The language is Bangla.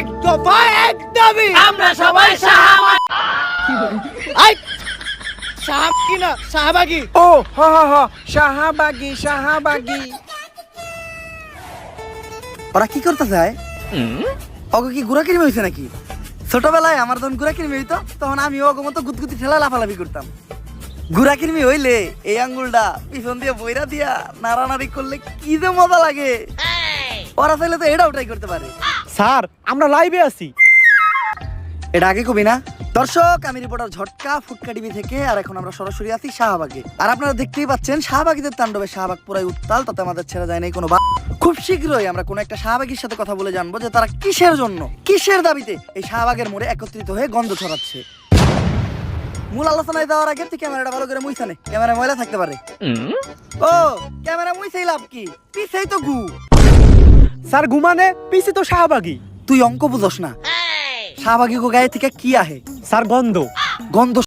এক দফা এক দাবি, আমরা সবাই শাহবাগী। আই শাহবাগী না শাহবাগী। ও হ হ হ, শাহবাগী শাহবাগী। ওরা কি করতে চায়? ওকে কি গুড়া কিনে হয়েছে নাকি? ছোটবেলায় আমার যখন গুড়া কিনে হইতো তখন আমি ওকে মতো গুদগুতি ঠেলা লাফালাফি করতাম। গুড়া কিনমি হইলে এই আঙ্গুলটা পিছন দিয়ে বইরা দিয়া নাড়ানাড়ি করলে কি যে মজা লাগে। ওরা চাইলে তো এটাও ট্রাই করতে পারে। স্যার আমরা লাইভে আছি। এটা আগে কবি না? দর্শক, আমি রিপোর্টার ঝটকা ফুটকা টিভি থেকে, আর এখন আমরা সরাসরি আছি শাহবাগে। আর আপনারা দেখতেই পাচ্ছেন শাহবাগীদের তাণ্ডবে শাহবাগ পুরাই উত্তাল, তাতে আমাদের ছেড়ে যায় নাই কোনো। খুব শীঘ্রই আমরা কোনো একটা শাহবাগীর সাথে কথা বলে জানবো যে তারা কিসের জন্য, কিসের দাবিতে এই শাহবাগের মোড়ে একত্রিত হয়ে গন্ধ ছড়াচ্ছে। মূল আলোচনায় যাওয়ার আগে তুই ক্যামেরাটা ভালো করে মুইছানে, ক্যামেরা ময়লা থাকতে পারে। ও ক্যামেরা মুইছেই লাভ কি, পিছেই তো গু। স্যার ঘুমানে পিছে তো শাহবাগী। তুই অঙ্ক বুঝস না। শাহবাগী গো গায়ে থেকে কি আহে? স্যার গন্ধ। গন্ধ